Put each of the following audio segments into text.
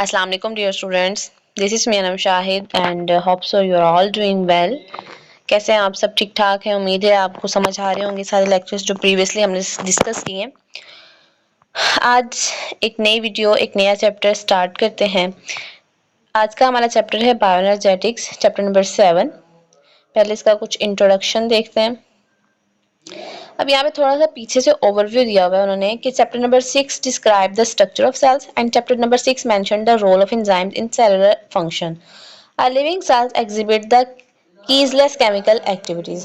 Assalamu alaikum dear students. This is me Anam Shahid and hope so you are all doing well. कैसे हैं आप सब? ठीक ठाक हैं? उम्मीद है आपको समझ आ रहे होंगे सारे लेक्चर्स जो प्रीवियसली हमने डिस्कस किए हैं। आज एक नई वीडियो, एक नया चैप्टर स्टार्ट करते हैं। आज का हमारा चैप्टर है बायोएनर्जेटिक्स, चैप्टर नंबर 7। पहले इसका कुछ इंट्रोडक्शन देखते हैं। अब यहाँ पे थोड़ा सा पीछे से ओवरव्यू दिया हुआ है उन्होंने कि chapter number 6 describe the structure of cells and chapter number 6 mention the role of enzymes in cellular function. Living cells exhibit the ceaseless chemical activities.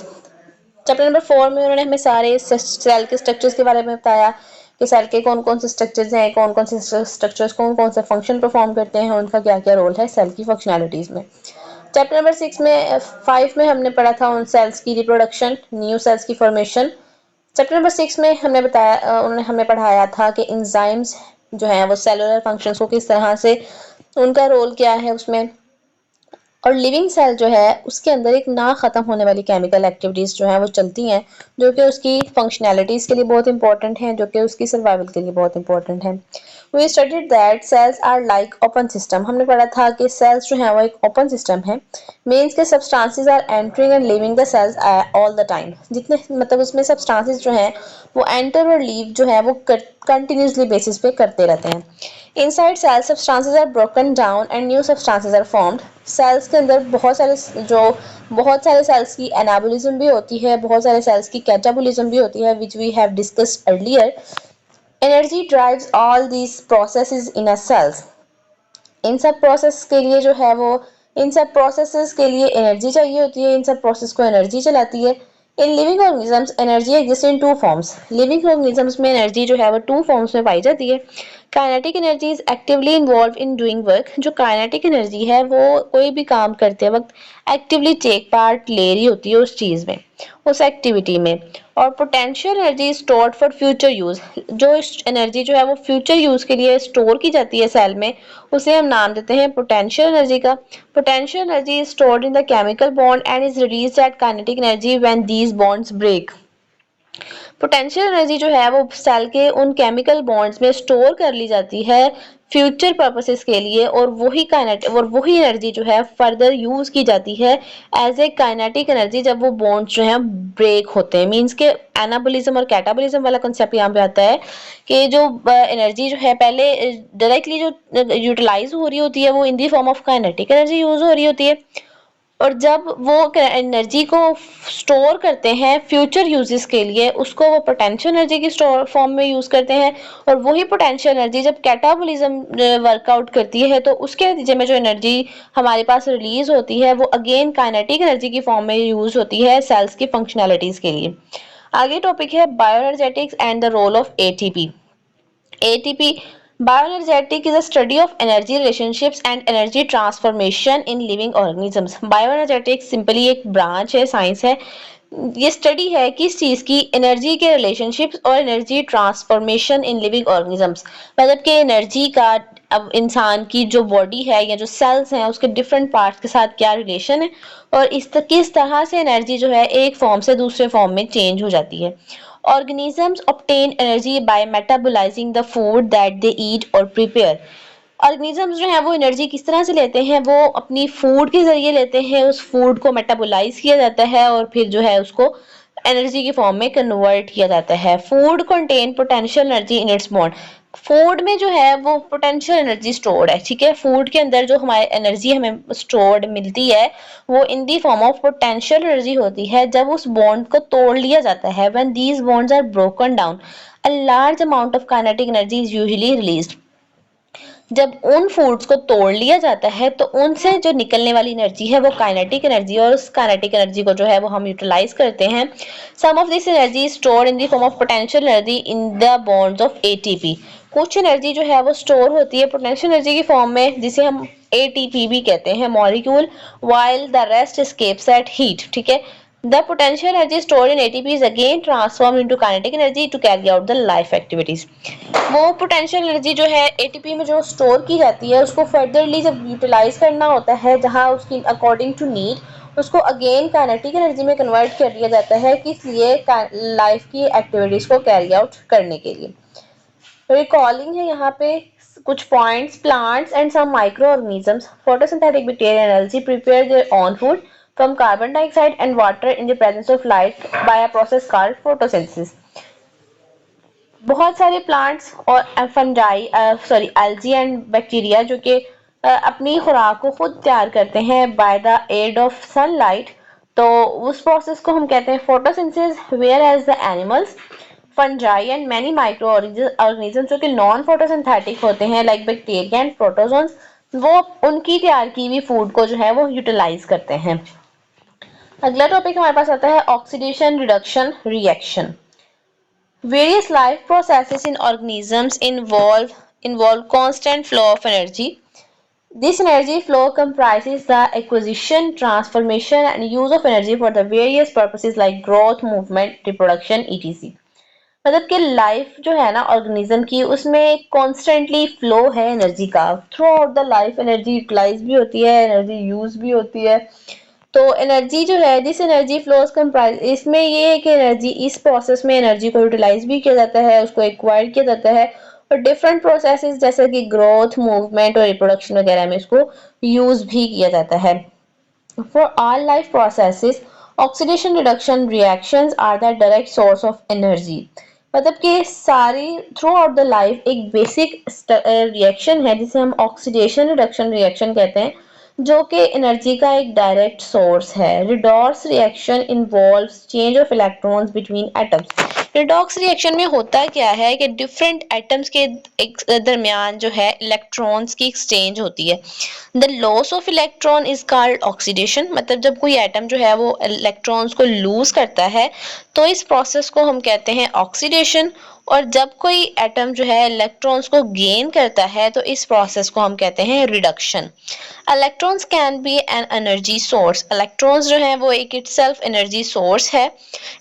Chapter number 4 में उन्होंने हमें सारे सेल के स्ट्रक्चर्स के बारे में बताया कि सेल के कौन कौन से स्ट्रक्चर्स हैं, कौन कौन से स्ट्रक्चर्स कौन कौन से फंक्शन परफॉर्म करते हैं, उनका क्या क्या रोल है सेल की फंक्शनैलिटीज में। चैप्टर नंबर 5 में हमने पढ़ा था उन सेल्स की रिप्रोडक्शन, न्यू सेल्स की फॉर्मेशन। चैप्टर नंबर 6 में हमने बताया, उन्होंने हमें पढ़ाया था कि एंजाइम्स जो हैं वो सेलुलर फंक्शंस को किस तरह से, उनका रोल क्या है उसमें, और लिविंग सेल जो है उसके अंदर एक ना ख़त्म होने वाली केमिकल एक्टिविटीज़ जो हैं वो चलती हैं, जो कि उसकी फंक्शनैलिटीज़ के लिए बहुत इंपॉर्टेंट हैं, जो कि उसकी सर्वाइवल के लिए बहुत इंपॉर्टेंट हैं। We studied that cells are like open system. हमने पढ़ा था कि सेल्स जो हैं वो एक ओपन सिस्टम है। मीन्स के substances are entering and leaving the cells all the time. जितने मतलब उसमें सब्सटेंसेस जो हैं वो एंटर और लीव जो है वो कंटिन्यूसली बेसिस पे करते रहते हैं। Inside cells substances are broken down and new substances are formed. Cells के अंदर बहुत सारे सेल्स की एनाबोलिज्म भी होती है, बहुत सारे सेल्स की कैटाबोलिज्म भी होती है, which we have discussed earlier. Energy drives all these processes in a cells. इन सब प्रोसेस के लिए जो है वो इन सब प्रोसेसेस के लिए एनर्जी चाहिए होती है, इन सब प्रोसेस को एनर्जी चलाती है। In living organisms energy exist in two forms. Living organisms में एनर्जी जो है वो 2 फॉर्म्स में पाई जाती है। Kinetic energy is actively involve in doing work. जो काइनेटिक एनर्जी है वो कोई भी काम करते वक्त एक्टिवली टेक पार्ट ले रही होती है उस चीज़ में, उस एक्टिविटी में। और potential energy stored for future use. जो एनर्जी जो है वो फ्यूचर यूज के लिए स्टोर की जाती है सेल में, उसे हम नाम देते हैं पोटेंशियल एनर्जी का। Potential energy is stored in the chemical bond and is released at kinetic energy when these bonds break. Potential energy जो है वो सेल के उन केमिकल बॉन्ड्स में स्टोर कर ली जाती है फ्यूचर पर्पसेस के लिए, और वही एनर्जी जो है फर्दर यूज की जाती है एज ए काइनेटिक एनर्जी जब वो बॉन्ड्स जो है ब्रेक होते हैं। मींस के एनाबोलिज्म और कैटाबोलिज्म वाला कंसेप्ट यहाँ पे आता है कि जो एनर्जी जो है पहले डायरेक्टली जो यूटिलाइज हो रही होती है वो in the form of kinetic energy use हो रही होती है, और जब वो एनर्जी को स्टोर करते हैं फ्यूचर यूजेस के लिए उसको वो पोटेंशियल एनर्जी की स्टोर फॉर्म में यूज करते हैं। और वही पोटेंशियल एनर्जी जब कैटाबोलिज्म वर्कआउट करती है तो उसके नतीजे में जो एनर्जी हमारे पास रिलीज होती है वो अगेन काइनेटिक एनर्जी की फॉर्म में यूज होती है सेल्स की फंक्शनैलिटीज के लिए। आगे टॉपिक है bioenergetics and the role of ATP. ATP bioenergetic is a study of energy relationships and energy transformation in living organisms. Bioenergetics simply एक ब्रांच है, साइंस है। ये स्टडी है किस चीज की, एनर्जी के रिलेशनशिप्स और energy transformation in living organisms. मतलब कि एनर्जी का अब इंसान की जो बॉडी है या जो सेल्स हैं उसके डिफरेंट पार्ट्स के साथ क्या रिलेशन है, और किस तरह से एनर्जी जो है एक फॉर्म से दूसरे फॉर्म में चेंज हो जाती है। Organisms obtain energy by metabolizing the food that they eat or prepare. Organisms जो हैं वो एनर्जी किस तरह से लेते हैं, वो अपनी फूड के जरिए लेते हैं। उस फूड को मेटाबोलाइज किया जाता है और फिर जो है उसको एनर्जी की फॉर्म में कन्वर्ट किया जाता है। Food contain potential energy in its bond. Food में जो है वो पोटेंशियल एनर्जी स्टोर्ड है, ठीक है। फूड के अंदर जो हमारे एनर्जी हमें स्टोर्ड मिलती है वो in the form of potential energy होती है जब उस बॉन्ड को तोड़ लिया जाता है। When these bonds are broken down a large amount of kinetic energy is usually released. जब उन फूड्स को तोड़ लिया जाता है तो उनसे जो निकलने वाली एनर्जी है वो काइनेटिक एनर्जी, और उस काइनेटिक एनर्जी को जो है वो हम यूटिलाइज करते हैं। Some of this energy stored in the form of potential energy in the bonds of ATP. कुछ एनर्जी जो है वो स्टोर होती है पोटेंशियल एनर्जी की फॉर्म में, जिसे हम एटीपी भी कहते हैं molecule, while the rest escapes at heat, ठीक है। The potential energy stored in ATP is again transformed into kinetic energy to carry out the life activities. वो पोटेंशियल एनर्जी जो है एटीपी में जो स्टोर की जाती है उसको फर्दरली जब यूटिलाइज करना होता है जहां उसकी अकॉर्डिंग टू नीड उसको अगेन काइनेटिक एनर्जी में कन्वर्ट कर दिया जाता है, किस लिए, लाइफ की एक्टिविटीज को कैरी आउट करने के लिए। रिकॉलिंग है यहाँ पे कुछ points, plants and some microorganisms, photosynthetic bacteria and algae prepare their own food from carbon dioxide and water in the presence of light by a process called photosynthesis. बहुत सारे plants और fungi sorry algae and bacteria जो कि अपनी खुराक को खुद तैयार करते हैं by the aid of sunlight, तो उस प्रोसेस को हम कहते हैं photosynthesis, whereas the animals, fungi and many microorganism non कि नॉन फोटोसिंथेटिक होते हैं लाइक बैक्टीरिया एंड प्रोटोजोन्स, वो उनकी तैयार की हुई फूड को जो है वो यूटिलाइज करते हैं। अगला टॉपिक हमारे पास आता है oxidation reduction reaction. Various life processes in organisms involve constant flow of energy. This energy flow comprises the acquisition, transformation, and use of energy for the various purposes like growth, movement, reproduction, etc. मतलब कि life जो है ना organism की, उसमें constantly flow है energy का। Throughout the life energy utilise भी होती है, एनर्जी यूज भी होती है। तो एनर्जी जो है, दिस एनर्जी फ्लोज कंप्राइज, इसमें ये है कि एनर्जी, इस प्रोसेस में एनर्जी को यूटिलाइज भी किया जाता है, उसको एक्वायर किया जाता है, और डिफरेंट प्रोसेसेस जैसे कि ग्रोथ, मूवमेंट और रिप्रोडक्शन वगैरह में इसको यूज भी किया जाता है। For all life processes oxidation reduction reactions are the direct source of energy. मतलब कि सारी थ्रू आउट द लाइफ एक बेसिक रिएक्शन है जिसे हम ऑक्सीडेशन रिडक्शन रिएक्शन कहते हैं, जो कि एनर्जी का एक डायरेक्ट सोर्स है। Redox reaction involves change of electrons between atoms. Redox reaction में होता क्या है कि डिफरेंट एटम्स के दरमियान जो है इलेक्ट्रॉन्स की एक्सचेंज होती है। The loss of electron is called oxidation. मतलब जब कोई एटम जो है वो इलेक्ट्रॉन्स को लूज करता है तो इस प्रोसेस को हम कहते हैं ऑक्सीडेशन, और जब कोई एटम जो है इलेक्ट्रॉन्स को गेन करता है तो इस प्रोसेस को हम कहते हैं reduction. Electrons can be an energy source. Electrons जो है वो एक इटसेल्फ एनर्जी सोर्स है।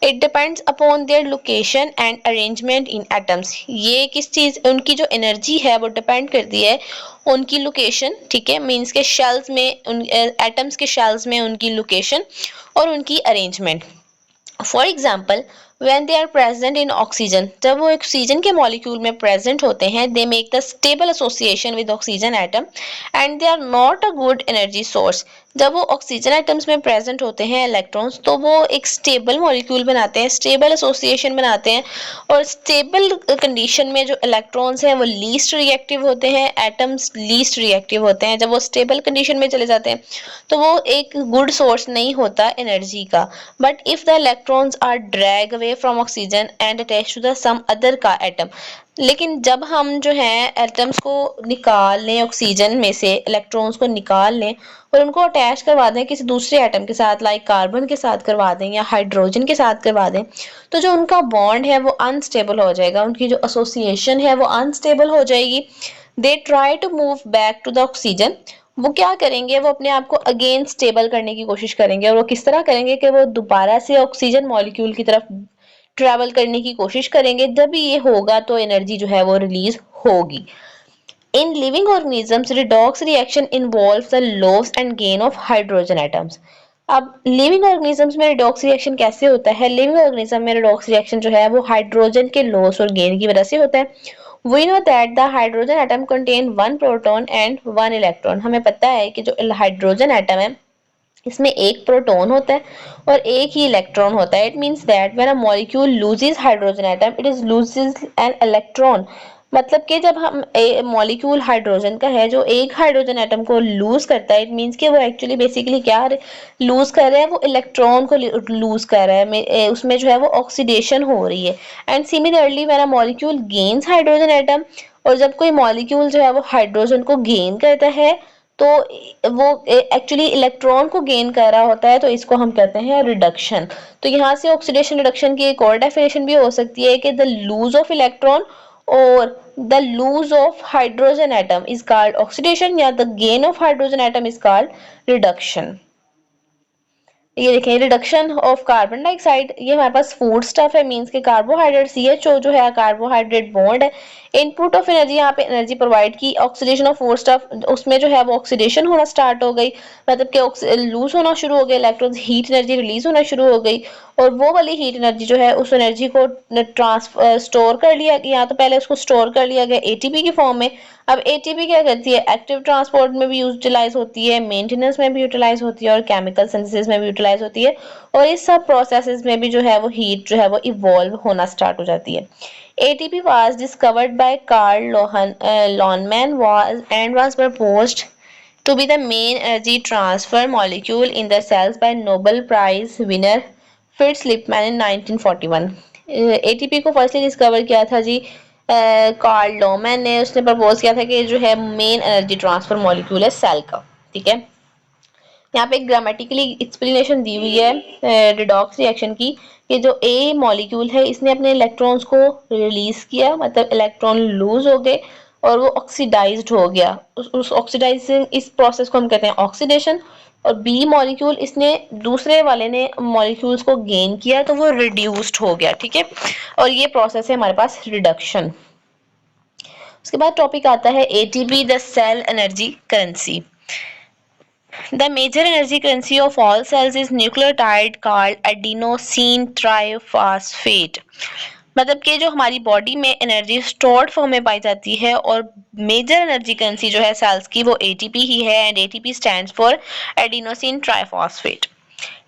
It depends upon their location and arrangement in atoms. ये किस चीज, उनकी जो एनर्जी है वो डिपेंड करती है उनकी लोकेशन, ठीक है, मींस के शेल्स में, उन एटम्स के शेल्स में उनकी लोकेशन और उनकी arrangement. For example when they are present in oxygen, जब वो ऑक्सीजन के मॉलिक्यूल में प्रेजेंट होते हैं, they make the stable association with oxygen atom and they are not a good energy source। जब वो ऑक्सीजन एटम्स में प्रेजेंट होते हैं इलेक्ट्रॉन्स, तो वो एक स्टेबल मॉलिक्यूल बनाते हैं, स्टेबल एसोसिएशन बनाते हैं, और स्टेबल कंडीशन में जो इलेक्ट्रॉन्स हैं वो लीस्ट रिएक्टिव होते हैं, एटम्स लीस्ट रिएक्टिव होते हैं। जब वो स्टेबल कंडीशन में चले जाते हैं तो वो एक गुड सोर्स नहीं होता एनर्जी का। But if the electrons are drag away from oxygen and attach to the some other का एटम, लेकिन जब हम जो है एटम्स को निकाल लें, ऑक्सीजन में से इलेक्ट्रॉन्स को निकाल लें और उनको अटैच करवा दें किसी दूसरे एटम के साथ, लाइक कार्बन के साथ करवा दें या हाइड्रोजन के साथ करवा दें, तो जो उनका बॉन्ड है वो अनस्टेबल हो जाएगा, उनकी जो एसोसिएशन है वो अनस्टेबल हो जाएगी। They try to move back to the oxygen. वो क्या करेंगे, वो अपने आप को अगेन स्टेबल करने की कोशिश करेंगे, और वो किस तरह करेंगे कि वो दोबारा से ऑक्सीजन मॉलिक्यूल की तरफ ट्रैवल करने की कोशिश करेंगे। जब भी ये होगा तो एनर्जी जो है वो रिलीज होगी। In living organisms, redox reaction involves the loss and gain of hydrogen atoms। अब लिविंग ऑर्गेनिजम्स में रिडॉक्स रिएक्शन कैसे होता है? लिविंग ऑर्गेनिज्म में रिडॉक्स रिएक्शन जो है वो हाइड्रोजन के लॉस और गेन की वजह से होता है। We know that the hydrogen atom contain one proton and one electron। हमें पता है कि जो हाइड्रोजन एटम है इसमें एक प्रोटॉन होता है और एक ही इलेक्ट्रॉन होता है। It means that when a molecule loses hydrogen atom it is loses an electron. मतलब कि जब हम मॉलिक्यूल हाइड्रोजन का है जो एक हाइड्रोजन एटम को लूज करता है, इट मीन्स कि वो एक्चुअली बेसिकली क्या लूज कर रहा है, वो इलेक्ट्रॉन को लूज कर रहा है, उसमें जो है वो ऑक्सीडेशन हो रही है। And similarly when a molecule gains hydrogen atom, और जब कोई मॉलिक्यूल जो है वो हाइड्रोजन को गेन करता है तो वो एक्चुअली इलेक्ट्रॉन को गेन कर रहा होता है, तो इसको हम कहते हैं रिडक्शन। तो यहाँ से ऑक्सीडेशन रिडक्शन की एक और डेफिनेशन भी हो सकती है कि द लूज ऑफ इलेक्ट्रॉन और the lose of hydrogen atom is called oxidation, या the gain of hydrogen atom is called reduction. ये देखें रिडक्शन ऑफ कार्बन डाइऑक्साइड, ये हमारे पास फूड स्टफ है, मींस के कार्बोहाइड्रेट CHO जो है कार्बोहाइड्रेट बॉन्ड है। इनपुट ऑफ एनर्जी, यहाँ पे एनर्जी प्रोवाइड की, ऑक्सीडेशन ऑफ फूड स्टफ, उसमें जो है वो ऑक्सीडेशन होना स्टार्ट हो गई, मतलब कि लूज होना शुरू हो गए इलेक्ट्रॉन्स, हीट एनर्जी रिलीज होना शुरू हो गई, और वो वाली हीट एनर्जी जो है उस एनर्जी को स्टोर कर लिया, या तो पहले उसको स्टोर कर लिया गया ATP की फॉर्म में, अब एटीपी क्या करती है, एक्टिव ट्रांसपोर्ट में भी यूटिलाइज होती है, मेंटेनेंस में भी यूटिलाइज होती है और केमिकल सिंथेसिस में भी यूटिलाइज होती है। और इस सब प्रोसेसेस में भी जो है वो हीट जो है वो इवॉल्व होना स्टार्ट हो जाती है। ATP was discovered by Carl Lohnmann was proposed to be the main energy transfer molecule in the cells by Nobel Prize winner Fritz Lipman in 1941। ATP को फर्स्टली डिस्कवर किया था जी कार्ल लोमैन ने। उसने propose किया था कि जो है मेन एनर्जी ट्रांसफर मॉलिक्यूल है सेल का। ठीक है, यहाँ पे एक ग्रामेटिकली एक्सप्लेनेशन दी हुई है रिडॉक्स रिएक्शन की कि जो ए मॉलिक्यूल है इसने अपने इलेक्ट्रॉन्स को रिलीज किया, मतलब इलेक्ट्रॉन लूज हो गए और वो ऑक्सीडाइज्ड हो गया। उस ऑक्सीडाइजिंग इस प्रोसेस को हम कहते हैं ऑक्सीडेशन। और बी मॉलिक्यूल इसने दूसरे वाले ने मॉलिक्यूल्स को गेन किया तो वो रिड्यूस्ड हो गया। ठीक है, और ये प्रोसेस है हमारे पास रिडक्शन। उसके बाद टॉपिक आता है ATP the cell energy currency. The major energy currency of all cells is nucleotide called adenosine triphosphate। मतलब कि जो हमारी बॉडी में एनर्जी स्टोर्ड फॉर्म में पाई जाती है और मेजर एनर्जी करेंसी जो है सेल्स की वो एटीपी ही है। And ATP stands for adenosine triphosphate.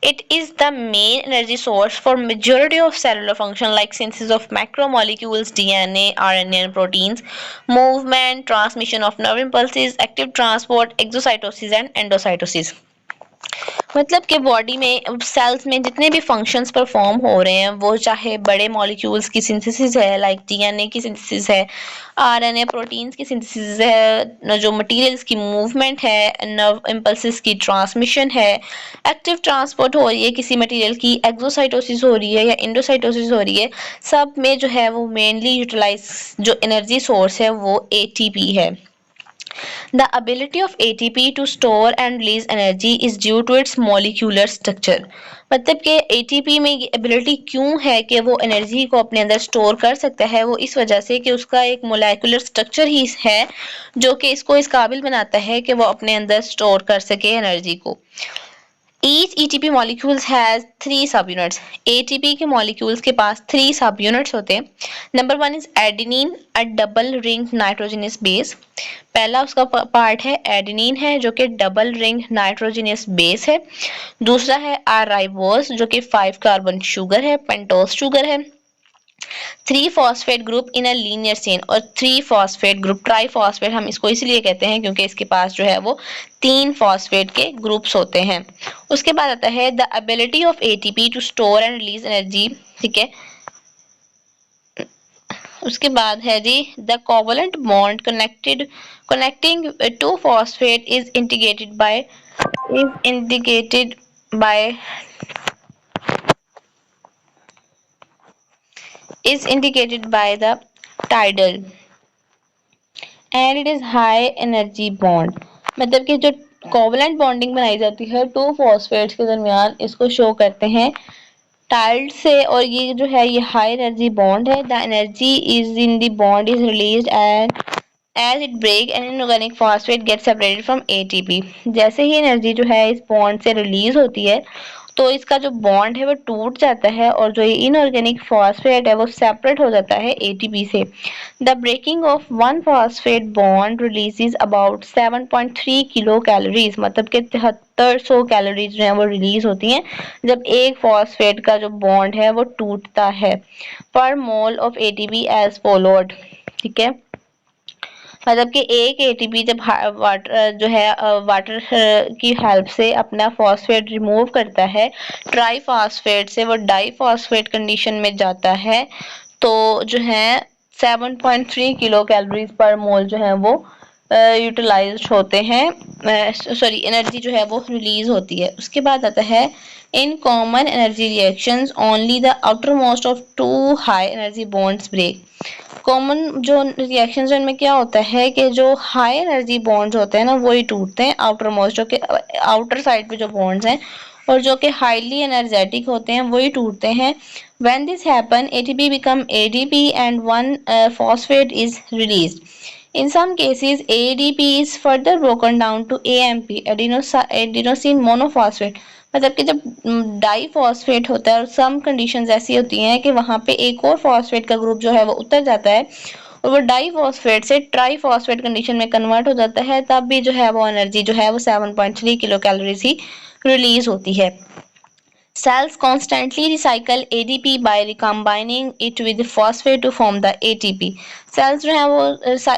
It is the main energy source for majority of cellular function like synthesis of macromolecules, DNA, RNA and proteins, movement, transmission of nerve impulses, active transport, exocytosis and endocytosis। मतलब कि body में sales में जितने भी functions perform हो रहे हैं वो चाहे बड़े मॉलिक्यूल्स की सिंथेसिस है लाइक डीएनए की सिंथेसिस है, आरएनए प्रोटीन्स की सिंथेसिस है, जो मटेरियल्स की मूवमेंट है, नर्व इम्पल्सेस की ट्रांसमिशन है, एक्टिव ट्रांसपोर्ट हो रही है किसी मटेरियल की, एक्सोसाइटोसिस हो रही है या इंडोसाइटोसिस हो रही है, सब में जो है वो मेनली यूटिलाइज जो एनर्जी सोर्स है वो एटीपी है। The ability of ATP to store and release energy is due to its molecular structure। मतलब कि ATP में ये एबिलिटी क्यों है कि वो एनर्जी को अपने अंदर स्टोर कर सकता है, वो इस वजह से कि उसका एक मोलेकुलर स्ट्रक्चर ही है जो कि इसको इस काबिल बनाता है कि वो अपने अंदर स्टोर कर सके एनर्जी को। Each ATP molecules has 3 subunits। ATP के molecules के पास 3 subunits होते हैं। Number 1 is adenine, a double ring nitrogenous base। पहला उसका पार्ट है एडेनिन है जो कि डबल रिंग नाइट्रोजनस बेस है। दूसरा है राइबोस जो कि 5 कार्बन शुगर है, पेंटोस शुगर है। 3 phosphate group in a linear chain और 3 फॉस्फेट ग्रुप ट्राइफॉस्फेट हम इसको इसलिए कहते हैं क्योंकि इसके पास जो है वो 3 फॉस्फेट के ग्रुप्स होते हैं। उसके बाद आता है the ability of ATP to store and release energy. ठीक है, उसके बाद है जी the covalent bond connecting to phosphate is indicated by the tidal and it is high energy bond। मतलब कि जो कोवलेंट बॉन्डिंग बनाई जाती है टू फॉस्फेट्स के दरमियान इसको शो करते हैं टाइल्ड से, और ये जो है ये हाई एनर्जी बॉन्ड है। The energy is in the bond is released and as it break an inorganic phosphate get separated from ATP. जैसे ही एनर्जी जो है इस बॉन्ड से रिलीज होती है तो इसका जो बॉन्ड है वो टूट जाता है और जो ये इनऑर्गेनिक फॉस्फेट है वो सेपरेट हो जाता है एटीपी से। The breaking of one phosphate bond releases about 7.3 kilo calories. मतलब कि 7300 कैलोरीज जो है वो रिलीज होती हैं जब एक फॉस्फेट का जो बॉन्ड है वो टूटता है per mole of ATP as followed. ठीक है, मतलब कि एक एटीपी जब वाटर जो है वाटर की हेल्प से अपना फॉस्फेट रिमूव करता है ट्राइफॉस्फेट से, वो डाइफॉस्फेट कंडीशन में जाता है तो जो है 7.3 किलो कैलोरीज पर मोल जो है वो यूटिलाइज्ड होते हैं, सॉरी एनर्जी जो है वो रिलीज होती है। उसके बाद आता है in common energy reactions only the outermost of two high energy bonds break. Common जो रिएक्शंस हैं उनमें क्या होता है कि जो हाई एनर्जी बॉन्ड्स होते हैं ना वही टूटते हैं, आउटर मोस्ट जो कि आउटर साइड पे जो बॉन्ड्स हैं और जो कि हाईली एनर्जेटिक होते हैं वही टूटते हैं। When this happen, ATP become ADP and one phosphate is released. In some cases, ADP is further broken down to AMP, adenosine monophosphate। मतलब कि जब डाइफॉस्फेट होता है और सम कंडीशंस ऐसी होती हैं कि वहां पे एक और फॉस्फेट का ग्रुप जो है वो उतर जाता है और वो डाइफॉस्फेट से ट्राइफॉस्फेट कंडीशन में कन्वर्ट हो जाता है, तब भी जो है वो एनर्जी जो है वो 7.3 किलो कैलोरीज ही रिलीज होती है। Cells constantly recycle ADP by recombining it with phosphate to form the ATP. Cells जो है वो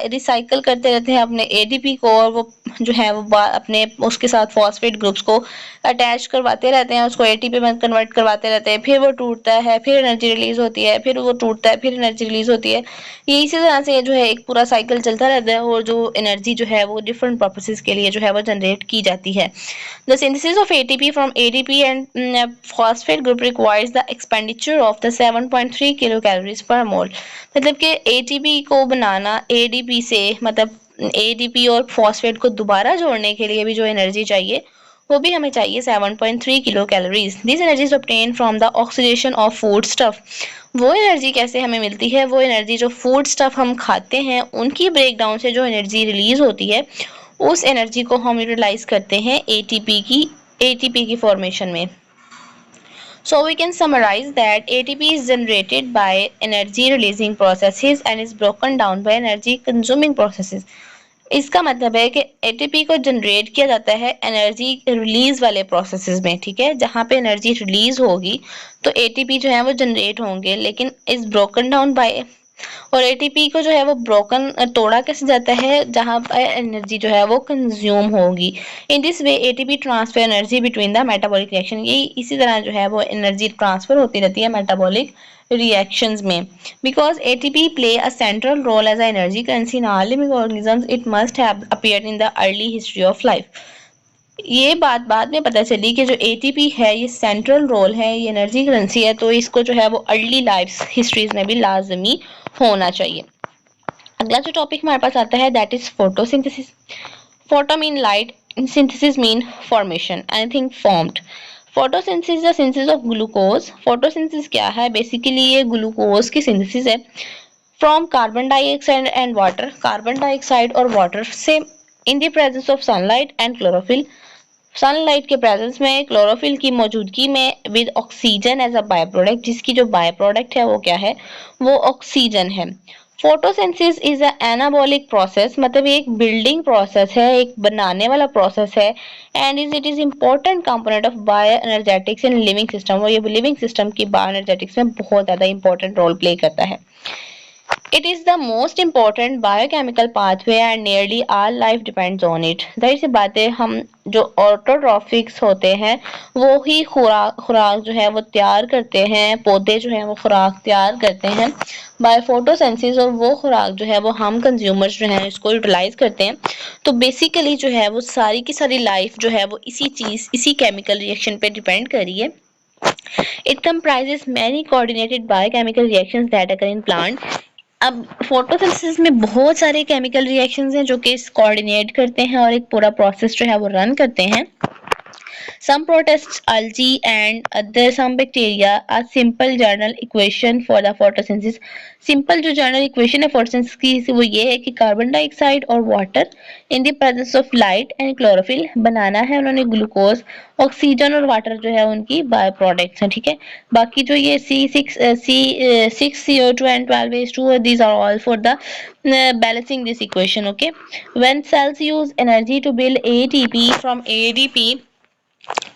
रिसाइकल करते रहते हैं अपने एडीपी को, और वो जो है वो अपने उसके साथ फॉस्फेट ग्रुप्स को अटैच करवाते रहते हैं, उसको एटीपी में कन्वर्ट करवाते रहते हैं, फिर वो टूटता है, फिर एनर्जी रिलीज होती है, फिर वो टूटता है, फिर एनर्जी रिलीज होती है। ये इसी तरह से जो है एक पूरा साइकिल चलता रहता है, और जो एनर्जी जो है वो डिफरेंट पर्पसेस के लिए जो है वो जनरेट की जाती है। The synthesis of ATP from ADP and phosphate group requires the expenditure of the 7.3 kilocalories per mole। मतलब कि ATP को बनाना ADP से, मतलब ADP और फॉस्फेट को दोबारा जोड़ने के लिए भी जो एनर्जी चाहिए वो भी हमें चाहिए 7.3 kilo calories. This energy is obtain from the oxidation of food stuff. वो एनर्जी कैसे हमें मिलती है? वो एनर्जी जो फूड स्टफ हम खाते हैं उनकी ब्रेकडाउन से जो एनर्जी रिलीज होती है, उस एनर्जी को हम यूटिलाइज करते हैं एटीपी की फॉर्मेशन में। So we can summarize that ATP is generated by energy releasing processes and is broken down by energy consuming processes। इसका मतलब है कि एटीपी को जनरेट किया जाता है एनर्जी रिलीज वाले प्रोसेसेस में, ठीक है, जहाँ पे एनर्जी रिलीज होगी तो एटीपी जो है वो जनरेट होंगे, लेकिन इज ब्रोकन डाउन बाय, और एटीपी को जो है वो ब्रोकन तोड़ा कैसे जाता है, जहाँ पर एनर्जी जो है वो कंज्यूम होगी। In this way ATP transfer energy between the metabolic reaction. ये इसी तरह जो है वो एनर्जी ट्रांसफर होती रहती है मेटाबॉलिक reactions में। Because ATP play a central role as an energy currency in all living organisms, it must have appeared in the early history of life। ये बात बाद में पता चली कि जो एटीपी है ये सेंट्रल रोल है, ये एनर्जी करेंसी है, तो इसको जो है वो अर्ली लाइफ हिस्ट्रीज में भी लाजमी होना चाहिए। अगला जो टॉपिक हमारे पास आता है that is photosynthesis. Photo mean light, synthesis mean formation, anything formed. Photosynthesis the synthesis of glucose. Photosynthesis क्या है? बेसिकली ये ग्लूकोज की सिंथेसिस है from carbon dioxide and water, carbon dioxide और वाटर से, in the presence of sunlight and chlorophyll, sunlight के presence में, chlorophyll की मौजूदगी में, with oxygen as a by product, जिसकी जो बाय प्रोडक्ट है वो क्या है? वो ऑक्सीजन है। Photosynthesis is a anabolic process, मतलब ये एक बिल्डिंग प्रोसेस है, एक बनाने वाला प्रोसेस है, and it is important component of bio energetics in living system, और ये लिविंग सिस्टम की बायो एनर्जेटिक्स में बहुत ज्यादा इंपॉर्टेंट रोल प्ले करता है। It is the most important biochemical pathway and nearly all life depends on it। जाहिर सी बात है, हम जो ऑटोट्रॉफिक्स होते हैं वो ही खुराक जो है वो तैयार करते हैं, पौधे जो है वो खुराक तैयार करते हैं बाय फोटोसिंथेसिस, और वो खुराक जो है वो हम कंज्यूमर्स जो है इसको यूटिलाइज करते हैं। तो बेसिकली जो है वो सारी की सारी लाइफ जो है वो इसी केमिकल रिएक्शन पे डिपेंड कर रही है। It comprises many coordinated biochemical reactions that occur in plant। अब फोटोसिंथेसिस में बहुत सारे केमिकल रिएक्शंस हैं जो कि कोऑर्डिनेट करते हैं और एक पूरा प्रोसेस जो है वो रन करते हैं। Some protists, algae and other some bacteria are simple general equation for the photosynthesis। Simple जो जनरल इक्वेशन है फोटोसिंथेसिस की वो ये है कि कार्बन डाइऑक्साइड और water in the presence of light and chlorophyll, बनाना है उन्होंने ग्लूकोज, ऑक्सीजन और वाटर जो है उनकी बाय प्रोडक्ट्स हैं, ठीक है। बाकी जो ये C6 CO2 and 12H2, these are all for the balancing this equation, okay। When cells use energy to build ATP from ADP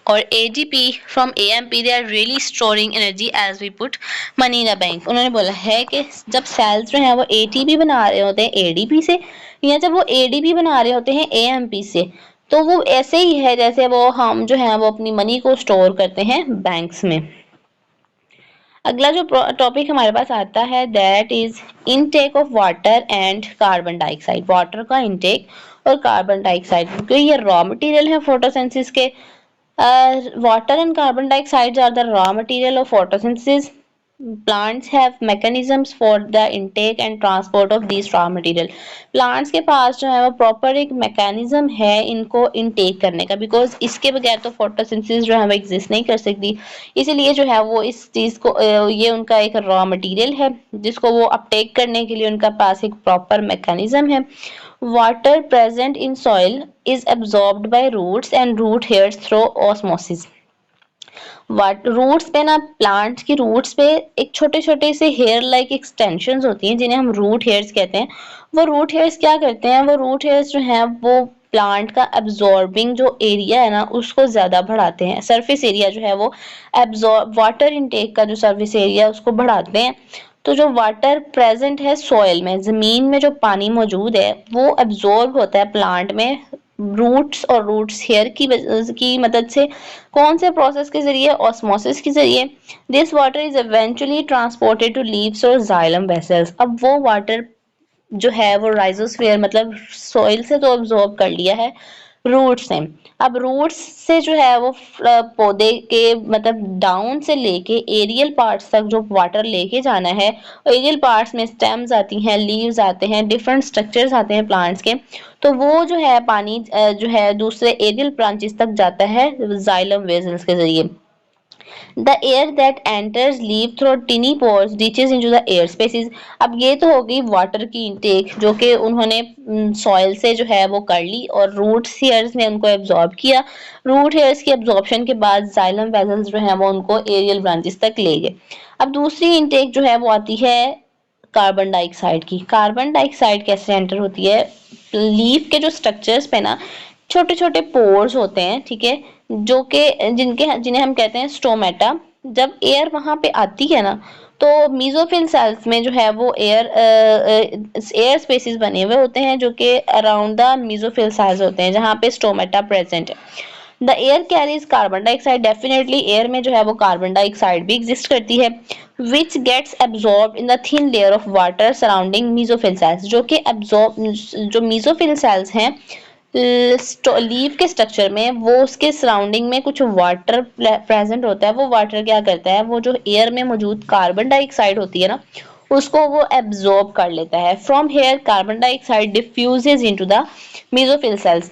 और ADP from AMP, they are really storing energy as we put money in a bank। उन्होंने बोला है कि जब sales जो है वो ATP बना रहे होते हैं ADP से, या जब वो ADP बना रहे होते हैं AMP से, तो वो ऐसे ही है जैसे वो हम जो है वो अपनी मनी को स्टोर करते हैं बैंक्स में। अगला जो टॉपिक हमारे पास आता है that is intake of water and carbon dioxide. Water का इनटेक और कार्बन डाइऑक्साइड, क्योंकि ये रॉ मटेरियल है फोटोसिंथेसिस के। Water and carbon dioxide are the raw material of photosynthesis। Plants have mechanisms for the intake and transport of these raw material। Plants के पास जो है वो proper एक mechanism है इनको intake करने का, because इसके बगैर तो photosynthesis जो है वो exist नहीं कर सकती। इसीलिए जो है वो इस चीज को ये उनका एक raw material है जिसको वो uptake करने के लिए उनका पास एक proper mechanism है। Water present in soil is absorbed by roots and root hairs through osmosis। Watt roots पे ना, प्लांट्स की रूट्स पे एक छोटे छोटे से हेयर लाइक एक्सटेंशंस होती हैं जिन्हें हम रूट हेयर्स कहते हैं। वो रूट हेयर्स क्या करते हैं, वो रूट हेयर्स जो हैं वो प्लांट का एब्जॉर्बिंग जो एरिया है ना उसको ज्यादा बढ़ाते हैं, सरफेस एरिया जो है वो एब्जॉर्ब वाटर इनटेक का जो सरफेस एरिया उसको बढ़ाते हैं। तो जो वाटर प्रेजेंट है सॉइल में, जमीन में जो पानी मौजूद है वो एब्जॉर्ब होता है प्लांट में रूट्स और रूट्स हेयर की मदद से। कौन से प्रोसेस के जरिए? ऑस्मोसिस के जरिए। This water is eventually transported to leaves और जाइलम वेसल्स। अब वो वाटर जो है वो राइजोस्फीयर मतलब सॉइल से तो अब्सॉर्ब कर लिया है रूट्स ने। अब रूट्स से जो है वो पौधे के मतलब डाउन से लेके एरियल पार्ट्स तक जो वाटर लेके जाना है, एरियल पार्ट्स में स्टेम्स आती हैं, लीव्स आते हैं, डिफरेंट स्ट्रक्चर्स आते हैं प्लांट्स के। तो वो जो है पानी जो है दूसरे एरियल ब्रांचेस तक जाता है जाइलम वेसल्स के जरिए। The air that enters leaf through tiny pores reaches into the air spaces। अब ये तो हो गई वाटर की इनटेक जो कि उन्होंने सॉइल से जो है वो कर ली और रूट हेयर्स ने उनको एब्जॉर्ब किया। रूट हेयर्स की एब्जॉर्प्शन के बाद जाइलम वेसल्स जो है वो उनको एरियल ब्रांचेस तक ले गए। अब दूसरी इनटेक जो है वो आती है कार्बन डाइऑक्साइड की। कार्बन डाइऑक्साइड कैसे एंटर होती है? लीफ के जो स्ट्रक्चर्स पे ना छोटे छोटे पोर्स होते हैं, ठीक है, जो कि जिन्हें हम कहते हैं स्टोमेटा। जब एयर वहां पे आती है ना तो मीजोफिल सेल्स में जो है वो एयर स्पेसेस बने हुए होते हैं जो कि अराउंड द मीजोफिल सेल्स होते हैं जहां पे स्टोमेटा प्रेजेंट है। The air carries carbon dioxide. Definitely air में जो है वो कार्बन डाइऑक्साइड भी एग्जिस्ट करती है, which gets absorb in the thin layer of water surrounding mesophyll cells. जो कि एब्जॉर्ब जो मीजोफिल सेल्स हैं लीफ के स्ट्रक्चर में, वो उसके सराउंडिंग में कुछ वाटर प्रेजेंट होता है। वो वाटर क्या करता है, वो जो एयर में मौजूद कार्बन डाइऑक्साइड होती है ना उसको वो एब्जॉर्ब कर लेता है। From here carbon dioxide diffuses into the mesophyll cells.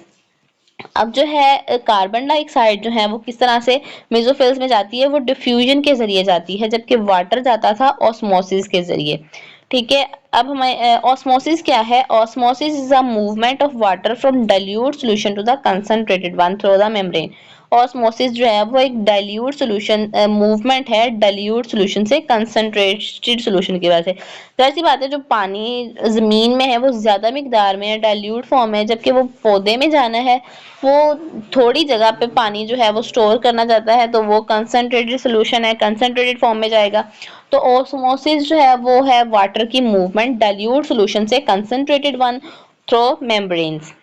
अब जो है कार्बन डाइऑक्साइड जो है वो किस तरह से मेसोफिल्स में जाती है? वो डिफ्यूजन के जरिए जाती है, जबकि वाटर जाता था ऑस्मोसिस के जरिए। ठीक है। अब हमें ऑस्मोसिस क्या है? Osmosis is a movement of water from dilute solution to the concentrated one through the membrane. Osmosis जो है वो एक डाइल्यूट सॉल्यूशन मूवमेंट है, डाइल्यूट सॉल्यूशन से कंसंट्रेटेड सॉल्यूशन की वजह से। जाहिर सी बात है जो पानी जमीन में है वो ज्यादा मिकदार में है, डाइल्यूट फॉर्म है, जबकि वो पौधे में जाना है वो थोड़ी जगह पे पानी जो है वो स्टोर करना चाहता है तो वो कंसंट्रेटेड सॉल्यूशन है, कंसंट्रेटेड फॉर्म में जाएगा। तो ऑस्मोसिस जो है वो है वाटर की मूवमेंट डाइल्यूट सॉल्यूशन से कंसंट्रेटेड वन थ्रू मेम्ब्रेन्स।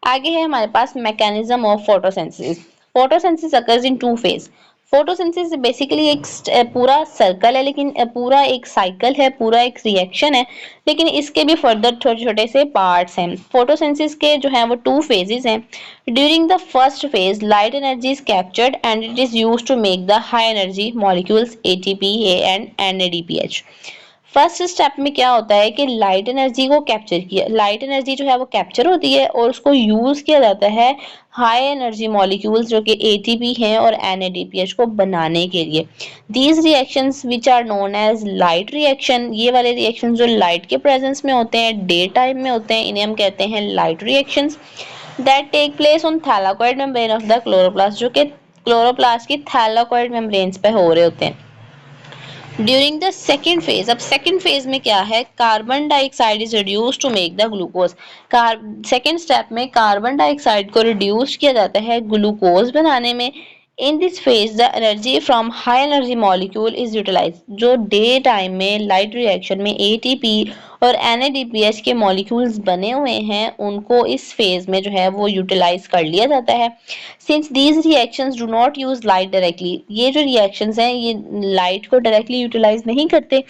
आगे है हमारे पास mechanism of photosynthesis. Photosynthesis occurs in two phase. Photosynthesis basically एक पूरा सर्कल है, लेकिन पूरा एक साइकिल है, पूरा एक रिएक्शन है, लेकिन इसके भी फर्दर छोटे छोटे से पार्ट्स हैं। फोटोसिंथेसिस के जो हैं वो टू फेजेस हैं। During the first phase light energy is captured and it is used to make the high energy molecules ATP and NADPH. First step में क्या होता है कि लाइट एनर्जी को कैप्चर किया, लाइट एनर्जी जो है वो कैप्चर होती है और उसको यूज किया जाता है हाई एनर्जी मॉलिक्यूल्स जो कि एटीपी हैं और एनएडीपीएच को बनाने के लिए। These reactions which are known as light reaction, ये वाले रिएक्शन जो लाइट के प्रेजेंस में होते हैं, डे टाइम में होते हैं, इन्हें हम कहते हैं light reactions. That take place on thylakoid membrane of the chloroplast, जो कि क्लोरोप्लास्ट की थैलाकोइड मेम्ब्रेन्स पे हो रहे होते हैं। ड्यूरिंग द सेकेंड फेज, अब सेकेंड फेज में क्या है? Carbon dioxide is reduce to make the glucose. Second step में कार्बन डाइऑक्साइड को रिड्यूस किया जाता है ग्लूकोज बनाने में। In this phase the energy from high energy molecule is utilise. जो डे टाइम में लाइट रिएक्शन में एटीपी और एनएडीपीएच के मॉलिक्यूल्स बने हुए हैं उनको इस फेज में जो है वो यूटिलाइज कर लिया जाता है। Since these reactions do not use light directly, ये जो रिएक्शंस हैं ये लाइट को डायरेक्टली यूटिलाइज नहीं करते,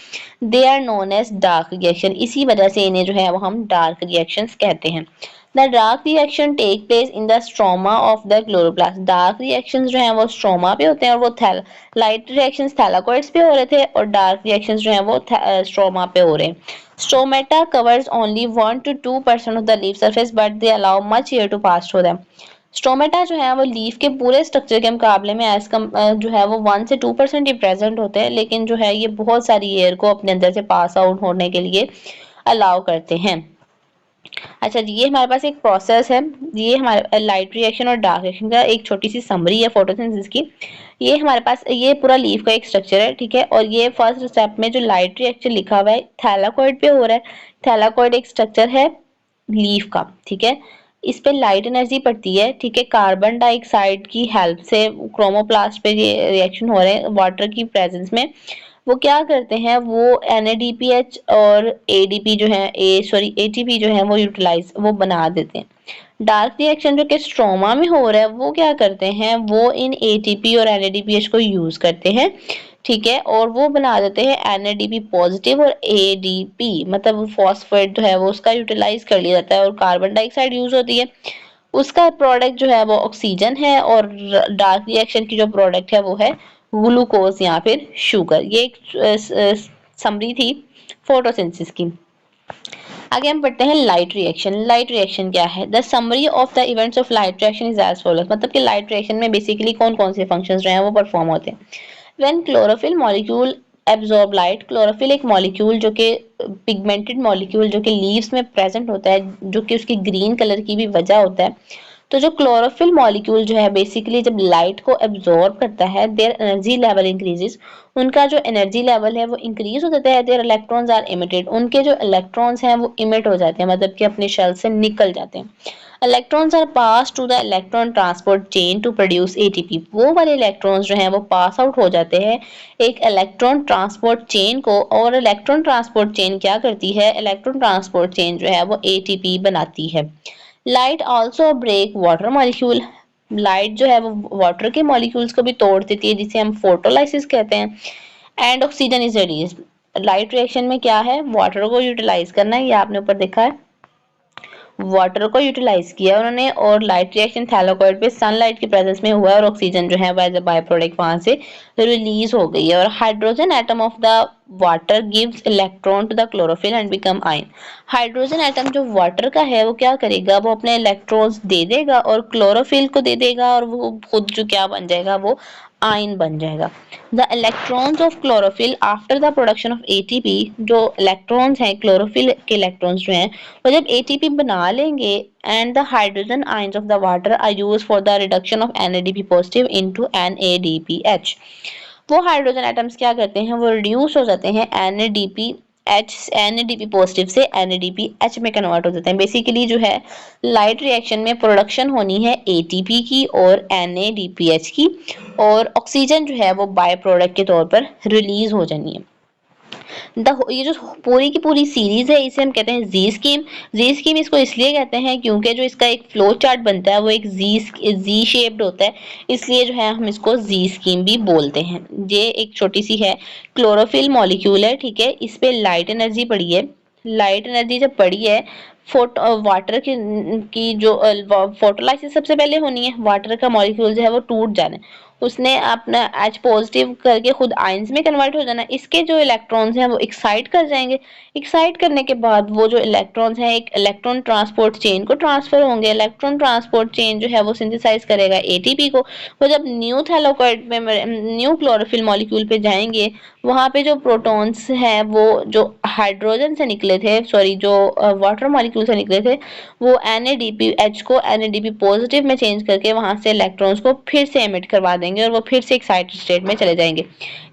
they are known as dark reaction. इसी वजह से इन्हें जो है वो हम डार्क रिएक्शंस कहते हैं। The dark reaction take place in the stroma of the chloroplast. Dark reactions जो हैं वो स्ट्रोमा पे होते हैं और वो लाइट रिएक्शंस थैलाकोइड्स पे हो रहे थे और डार्क रिएक्शंस जो हैं वो स्ट्रोमा पे हो रहे हैं। Stomata covers only 1 to 2% of the leaf surface but they allow much air to pass through them. Stomata जो है वो लीफ के पूरे स्ट्रक्चर के मुकाबले में एज कम जो है वो 1 से 2% ही प्रेजेंट होते हैं, लेकिन जो है ये बहुत सारी एयर को अपने अंदर से पास आउट होने के लिए अलाउ करते हैं। अच्छा जी, ये हमारे पास एक प्रोसेस है। ये हमारे लाइट रिएक्शन और डार्क रिएक्शन का एक छोटी सी समरी है फोटोसिंथेसिस की। ये हमारे पास ये पूरा लीफ का एक स्ट्रक्चर है, ठीक है। और ये फर्स्ट स्टेप में जो लाइट रिएक्शन लिखा हुआ है थैलाकोइड पे हो रहा है। थैलाकोइड एक स्ट्रक्चर है लीफ का, ठीक है। इस पे लाइट एनर्जी पड़ती है, ठीक है। कार्बन डाइऑक्साइड की हेल्प से क्रोमोप्लास्ट पे ये रिएक्शन हो रहे हैं वाटर की प्रेजेंस में। वो क्या करते हैं, वो NADPH और ADP जो है ATP जो है वो यूटिलाइज वो बना देते हैं। डार्क रिएक्शन जो कि स्ट्रोमा में हो रहा है वो क्या करते हैं, वो इन ATP और NADPH को यूज करते हैं, ठीक है। और वो बना देते हैं NADP पॉजिटिव और ADP, मतलब फॉस्फेट जो है वो उसका यूटिलाइज कर लिया जाता है और कार्बन डाइऑक्साइड यूज होती है। उसका प्रोडक्ट जो है वो ऑक्सीजन है और डार्क रिएक्शन की जो प्रोडक्ट है वो है ग्लूकोज या फिर शुगर। ये एक समरी थी फोटोसिंथेसिस की। आगे हम पढ़ते हैं लाइट रिएक्शन। लाइट रिएक्शन क्या है? The summary of the events of light reaction is as follows, मतलब कि लाइट रिएक्शन में बेसिकली कौन कौन से फंक्शंस जो हैं वो परफॉर्म होते हैं। When chlorophyll molecule absorb light, chlorophyll एक मॉलिक्यूल जो कि पिगमेंटेड मॉलिक्यूल जो कि लीव्स में प्रेजेंट होता है, जो कि उसकी ग्रीन कलर की भी वजह होता है। तो जो क्लोरोफिल मॉलिक्यूल जो है बेसिकली जब लाइट को एब्जॉर्ब करता है, देयर एनर्जी लेवल इंक्रीजेस, उनका जो एनर्जी लेवल है वो इंक्रीज हो जाता है। देयर इलेक्ट्रॉन्स आर इमिटेड, उनके जो इलेक्ट्रॉन्स हैं वो इमिट हो जाते हैं, मतलब कि अपने शेल से निकल जाते हैं। Electrons are pass to the electron transport chain to produce ATP, वो वाले इलेक्ट्रॉन्स जो हैं वो पास आउट हो जाते हैं एक इलेक्ट्रॉन ट्रांसपोर्ट चेन को। और इलेक्ट्रॉन ट्रांसपोर्ट चेन क्या करती है, इलेक्ट्रॉन ट्रांसपोर्ट चेन जो है वो ATP बनाती है। Light also break water molecule, light जो है वो वाटर के मॉलिक्यूल्स को भी तोड़ देती है, जिसे हम फोटोलाइसिस कहते हैं। And oxygen is release, light reaction में क्या है, वाटर को यूटिलाइज करना है, ये आपने ऊपर देखा है। वाटर को यूटिलाइज किया उन्होंने और लाइट रिएक्शन थैलाकोइड पे सनलाइट की प्रेजेंस में हुआ है और ऑक्सीजन जो है एज अ बाय प्रोडक्ट वहां से रिलीज हो गई है। और hydrogen atom of the water gives electron to the chlorophyll and become ion, hydrogen atom जो वाटर का है वो क्या करेगा, वो अपने इलेक्ट्रॉन्स दे देगा और क्लोरोफिल को दे देगा और वो खुद जो क्या बन जाएगा, वो आयन बन जाएगा। The electrons of chlorophyll after the production of ATP, जो इलेक्ट्रॉन्स हैं क्लोरोफिल के इलेक्ट्रॉन्स जो हैं वो जब ATP बना लेंगे, and the hydrogen ions of the water are use for the reduction of NADP positive into NADPH, वो हाइड्रोजन एटम्स क्या करते हैं, वो रिड्यूस हो जाते हैं NADP पॉजिटिव से NADPH में कन्वर्ट हो जाते हैं। बेसिकली जो है लाइट रिएक्शन में प्रोडक्शन होनी है ATP की और NADPH की, और ऑक्सीजन जो है वो बाय प्रोडक्ट के तौर पर रिलीज हो जानी है। ये जो पूरी की पूरी सीरीज है इसे हम कहते हैं जी स्कीम। जी स्कीम इसको इसलिए कहते हैं क्योंकि जो इसका एक फ्लो चार्ट बनता है वो एक जी शेप्ड होता है, इसलिए जो है हम इसको जी स्कीम भी बोलते हैं। ये एक छोटी सी है, क्लोरोफिल मॉलिक्यूल है, ठीक है। इस पे लाइट एनर्जी पड़ी है। लाइट एनर्जी जब पड़ी है, वाटर की जो फोटोलाइसिस सबसे पहले होनी है, वाटर का मॉलिक्यूल जो है वो टूट जाना है, उसने अपना H पॉजिटिव करके खुद आयंस में कन्वर्ट हो जाना। इसके जो इलेक्ट्रॉन्स हैं वो एक्साइट कर जाएंगे, एक्साइट करने के बाद वो जो इलेक्ट्रॉन्स हैं एक इलेक्ट्रॉन ट्रांसपोर्ट चेन को ट्रांसफर होंगे। इलेक्ट्रॉन ट्रांसपोर्ट चेन जो है वो सिंथेसाइज करेगा ATP को। वो जब न्यू थैलाकोइड में न्यू क्लोरोफिल मॉलिक्यूल पे जाएंगे, वहां पे जो प्रोटॉन्स हैं वो जो हाइड्रोजन से निकले थे, सॉरी जो वाटर मॉलिक्यूल से निकले थे, वो NADPH को NADP पॉजिटिव में चेंज करके वहां से इलेक्ट्रॉन्स को फिर से एमिट करवा देंगे और वो फिर से एक्साइटेड स्टेट में चले जाएंगे।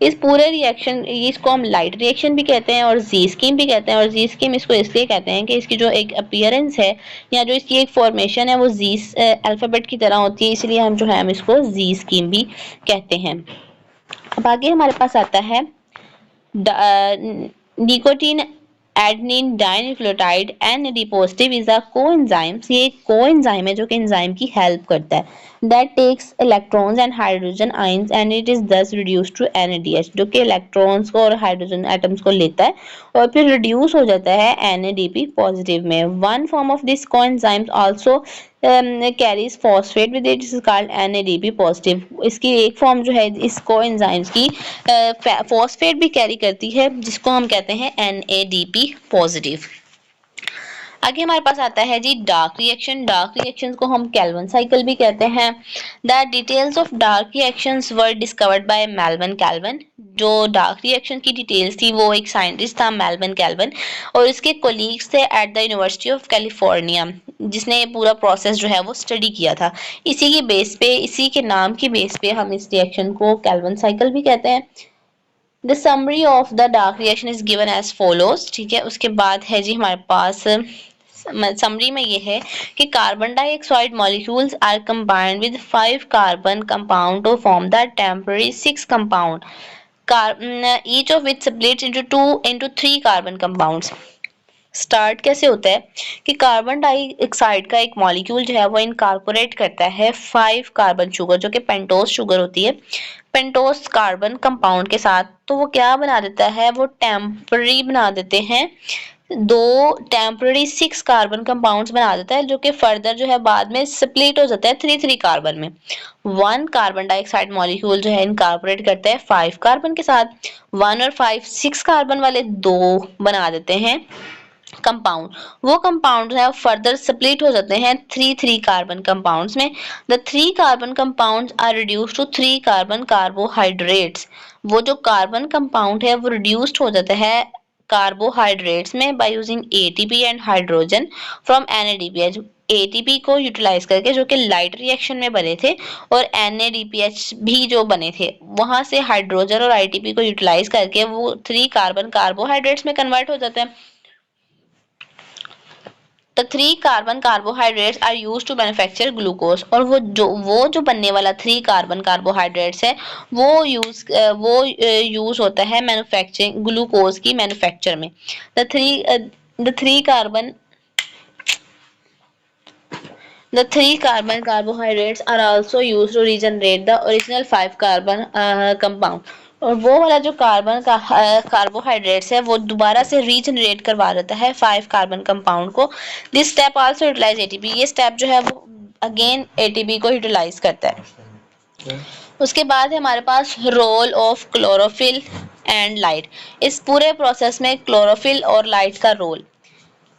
इस पूरे रिएक्शन, इसको हम लाइट रिएक्शन भी कहते हैं और जी स्कीम भी कहते हैं। और जी स्कीम इसको इसलिए कहते हैं कि इसकी जो एक अपीयरेंस है या जो इसकी एक फॉर्मेशन है वो जी अल्फाबेट की तरह होती है, इसलिए हम जो है हम इसको जी स्कीम भी कहते हैं। अब आगे हमारे पास आता है nicotine adenine dinucleotide NAD positive is a coenzyme, ये एक कोएंजाइम है जो कि एंजाइम की हेल्प करता है। That takes electrons and hydrogen ions and it is thus reduced to NADH, जो कि इलेक्ट्रॉन्स को और हाइड्रोजन एटम्स को लेता है और फिर रिड्यूस हो जाता है NADP पॉजिटिव में। One form of this coenzyme also carries phosphate with it is called NADP positive, इसकी एक फॉर्म जो है इस कोएंजाइम्स की फॉस्फेट भी कैरी करती है जिसको हम कहते हैं NADP पॉजिटिव। आगे हमारे पास आता है जी डार्क रिएक्शन। डार्क रिएक्शंस को हम कैल्विन साइकिल भी कहते हैं। The details of dark reactions were discovered by Melvin Calvin. जो डार्क रिएक्शन की डिटेल्स थी वो एक साइंटिस्ट था मेल्विन कैल्विन और इसके कोलीग्स थे at the university of California, जिसने ये पूरा प्रोसेस जो है वो स्टडी किया था। इसी की बेस पे, इसी के नाम की बेस पे हम इस रिएक्शन को कैल्विन साइकिल भी कहते हैं। The summary of the dark reaction is given as follows. ठीक है, उसके बाद है जी हमारे पास समरी में ये है कि carbon dioxide molecules are combined with 5 carbon compound to form the temporary 6 compound, each of which splits into 3 carbon compounds. Start कैसे होता है कि कार्बन डाइऑक्साइड का एक मॉलिक्यूल जो है वो इनकॉर्पोरेट करता है 5 कार्बन शुगर, जो कि पेंटोस शुगर होती है, पेंटोस कार्बन कंपाउंड के साथ। तो वो क्या बना देता है, वो टेम्पररी बना देते हैं, 2 टेम्पररी 6 कार्बन कंपाउंड्स बना देता है, जो कि फर्दर जो है बाद में स्प्लिट हो जाता है 3 कार्बन में। 1 कार्बन डाइऑक्साइड मॉलिक्यूल जो है इनकॉर्पोरेट करता है 5 कार्बन के साथ, 1 और 5 6 कार्बन वाले 2 बना देते हैं कंपाउंड। वो कंपाउंड है फर्दर स्प्लिट हो जाते हैं 3 कार्बन कंपाउंड्स में। The 3 carbon compounds are reduced to 3 carbon carbohydrates. वो जो कार्बन कंपाउंड है वो रिड्यूस्ड हो जाता है कार्बोहाइड्रेट्स में by using ATP and hydrogen from NADPH. ATP को यूटिलाइज करके, जो कि लाइट रिएक्शन में बने थे, और एनएडीपीएच भी जो बने थे, वहां से हाइड्रोजन और आईटीपी को यूटिलाइज करके वो 3 कार्बन कार्बोहाइड्रेट्स में कन्वर्ट हो जाते हैं। The 3 carbon carbohydrates are use to manufacture glucose. और वो जो बनने वाला 3 कार्बन कार्बोहाइड्रेट्स है वो यूज होता है मैन्युफैक्चरिंग ग्लूकोज की मैन्युफैक्चर में। The three carbon The 3 carbon carbohydrates are also used to regenerate the original 5 carbon compound। और वो वाला जो कार्बन का कार्बोहाइड्रेट्स है वो दोबारा से रीजनरेट करवा देता है 5 कार्बन कंपाउंड को। This step also utilise ATP. ये स्टेप जो है वो अगेन एटीपी को यूटिलाइज करता है। उसके बाद है हमारे पास role of chlorophyll and light. इस पूरे प्रोसेस में क्लोरोफिल और लाइट का role.